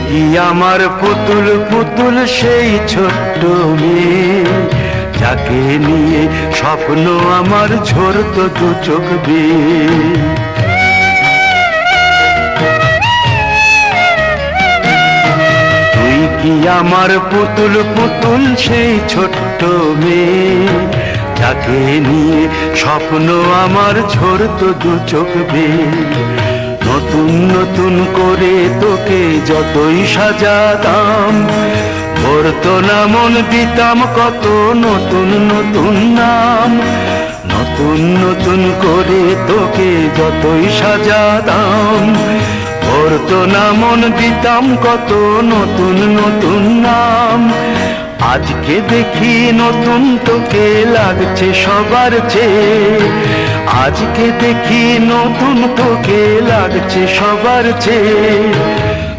কি আমার পুতুল পুতুল সেই ছোট্ট মেয়ে, যাকে নিয়ে স্বপ্ন আমার ঝরতো দু চোখ বেয়ে। তুই কি আমার পুতুল পুতুল সেই ছোট্ট মেয়ে, যাকে নিয়ে স্বপ্ন আমার ঝরতো দু চোখ বেয়ে। নতুন নতুন করে তোকে যতই সাজাতাম, ভরতো না মন, দিতাম কত নতুন নতুন নাম। নতুন নতুন করে তোকে যতই সাজাতাম, ভরতো না মন, দিতাম কত নতুন নতুন নাম। আজকে দেখি নতুন তোকে লাগছে সবার চেয়ে, আজকে দেখি নতুন তোকে লাগছে সবার চেয়ে।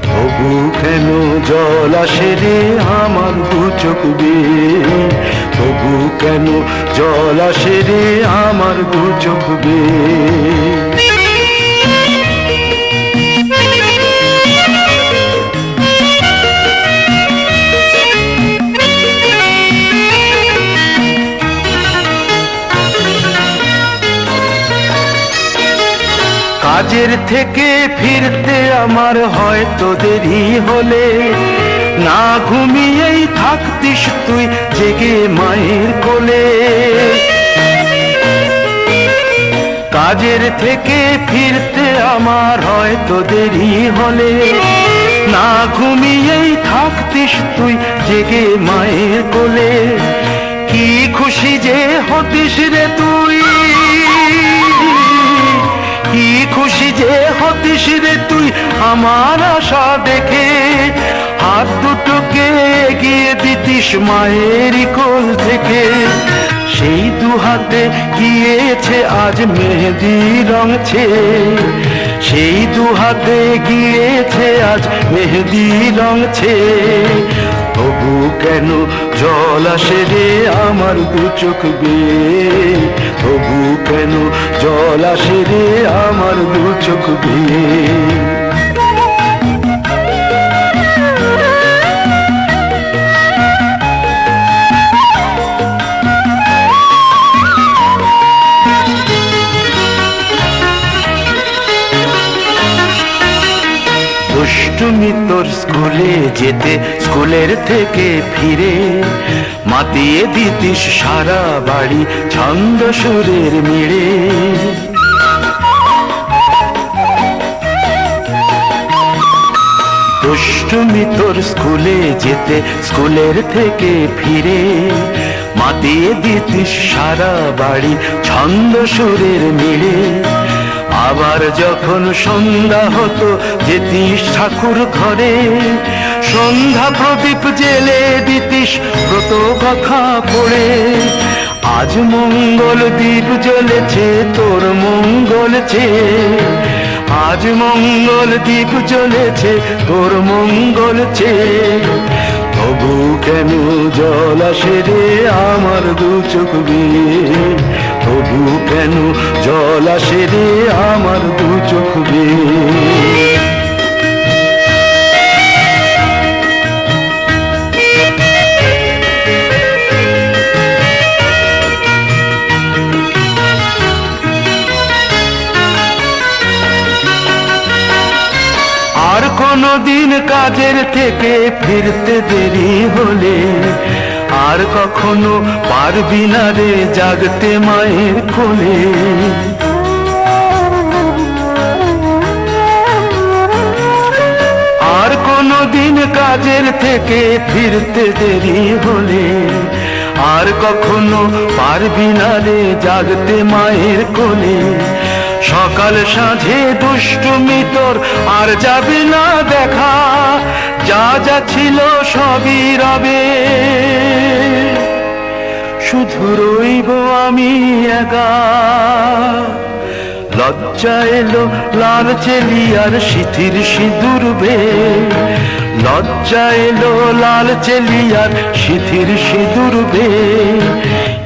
তবু কেন জল আসে রে আমার দু চোখ বেয়ে, তবু কেন জল আসে রে আমার দু চোখ বেয়ে। কাজের থেকে ফিরতে আমার হয়তো দেরি হলে, না ঘুমিয়েই থাকতিস তুই জেগে মায়ের কোলে। কাজের থেকে ফিরতে আমার হয়তো দেরি হলে, না ঘুমিয়েই থাকতিস তুই জেগে মায়ের কোলে। কি খুশি যে হতিস রে তুই, কি খুশি যে হতিস রে তুই আমার আশা দেখে। হাত দুটোকে এগিয়ে দিতিস মায়ের কোল থেকে, সেই দু হাতে গিয়েছে আজ মেহেদি রং ছেয়ে। সেই দু হাতে গিয়েছে আজ মেহেদি রং ছেয়ে। তবু কেন জল আসে রে আমার দু চোখ বেয়ে, তবু কেন জল আসে রে আমার দু চোখ বেয়ে। দুষ্টুমি তোর স্কুলে যেতে, স্কুলের থেকে ফিরে মাতিয়ে দিতিস সারা বাড়ি ছন্দ সুরের মিড়ে। দুষ্টুমি তোর স্কুলে যেতে, স্কুলের থেকে ফিরে মাতিয়ে দিতিস সারা বাড়ি ছন্দ সুরের মিড়ে। আবার যখন সন্ধ্যা হতো যেতিস ঠাকুর ঘরে, সন্ধ্যা প্রদীপ জেলে দিতিস ব্রত কথা পড়ে। আজ মঙ্গল দ্বীপ জ্বলেছে তোর মঙ্গল চেয়ে, আজ মঙ্গল দ্বীপ জ্বলেছে তোর মঙ্গল চেয়ে। তবু কেন জল আসে রে আমার দু চোখ বেয়ে, তবু কেন জল আসে রে আমার দু চোখ বেয়ে। আর কোনদিন কাজের থেকে ফিরতে দেরি হলে, আর কখনো পারবি না রে জাগতে মায়ের কোলে। আর কোনদিন কাজের থেকে ফিরতে দেরি হলে, আর কখনো পারবি না রে জাগতে মায়ের কোলে। সকাল সাঁঝে দুষ্টুমি তোর আর যাবে না দেখা, যা যা ছিল সবই রবে। শুধু রইব আমি একা, লজ্জা এলো লাল চেলিয়ার সিথির সিঁদুর বেয়ে। লজ্জা এলো লাল চেলিয়ার সিথির সিঁদুর বেয়ে।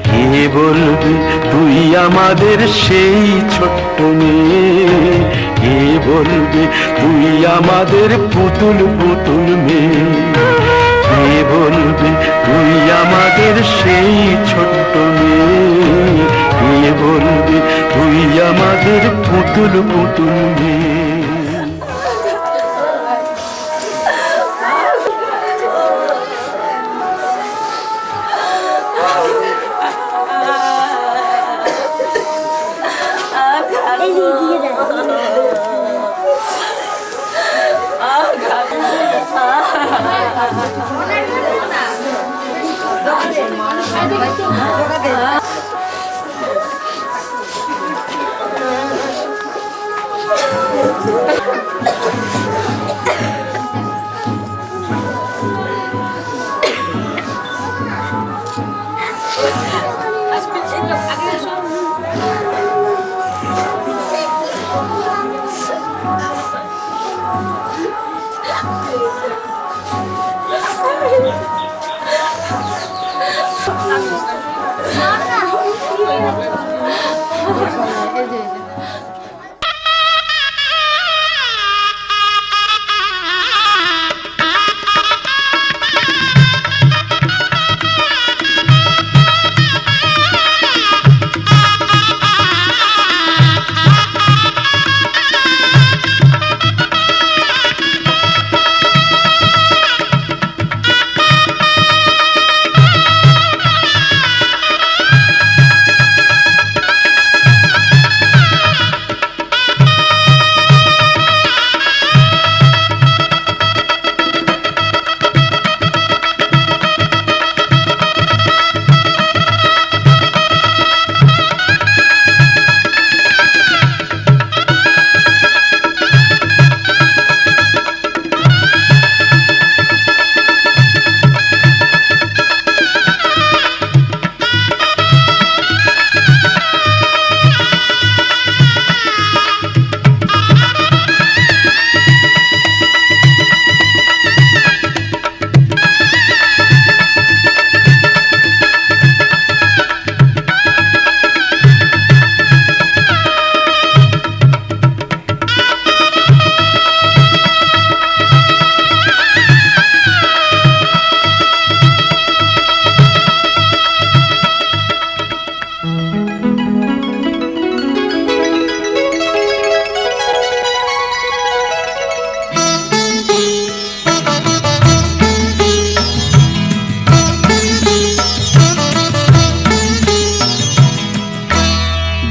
কে বলবি তুই আমাদের সেই ছোট্ট মেয়ে, কে বলবে তুই আমাদের পুতুল পুতুল মেয়ে? কে বলবে তুই আমাদের সেই ছোট্ট মেয়ে? কে বলবে তুই আমাদের পুতুল পুতুল মেয়ে?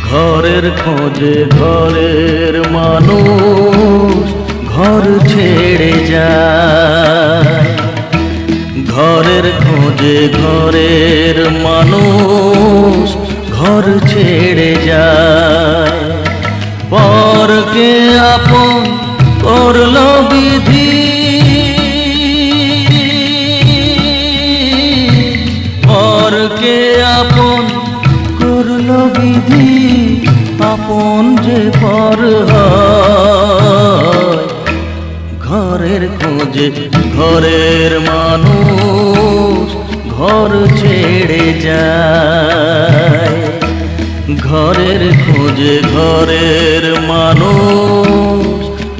ঘরের খোঁজে ঘরের মানুষ ঘর ছেড়ে যায়। ঘরের খোঁজে ঘরের মানুষ ঘর ছেড়ে যায়। পরকে আপন করলো বিধি, পরকে আপন করলো বিধি, আপন যে পর হয়। ঘরের খোঁজে ঘরের মানুষ ঘর ছেড়ে যায়। ঘরের খোঁজে ঘরের মানুষ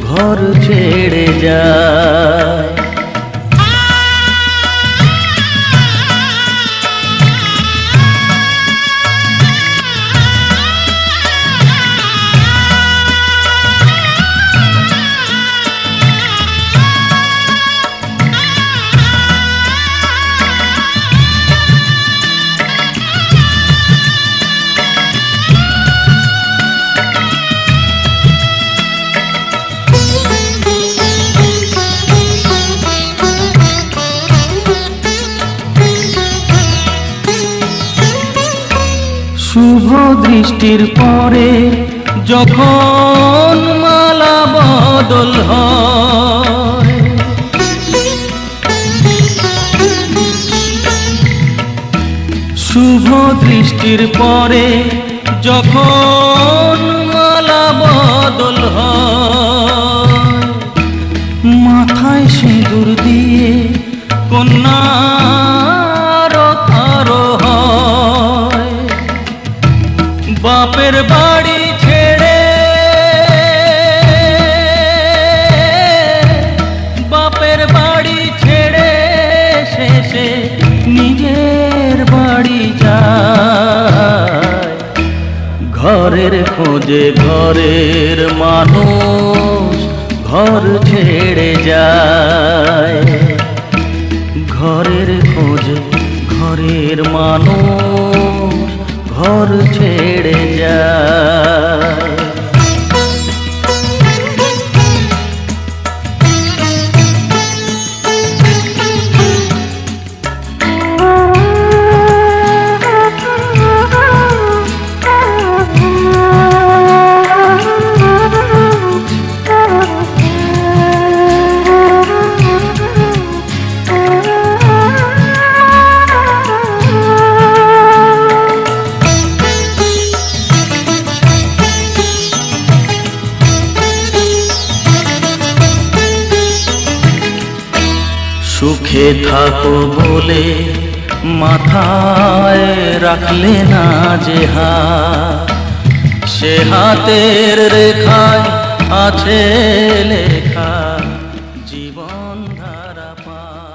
ঘর ছেড়ে যায়। শুভ দৃষ্টির পরে যখন মালা বদল হয়, শুভ দৃষ্টির পরে যখন মালা বদল হয়, মাথায় সিঁদুর দিয়ে কন্যার আরো হয়। বাপের বাড়ি ছেড়ে খোঁজে ঘরের মানুষ ঘর ছেড়ে যায়, ঘরের খোঁজে ঘরের মানুষ ঘর ছেড়ে যায়। সুখে থাকো বলে মাথায় রাখলে না যে হাত, সে হাতের রেখায় আছে লেখা জীবন ধারা পা।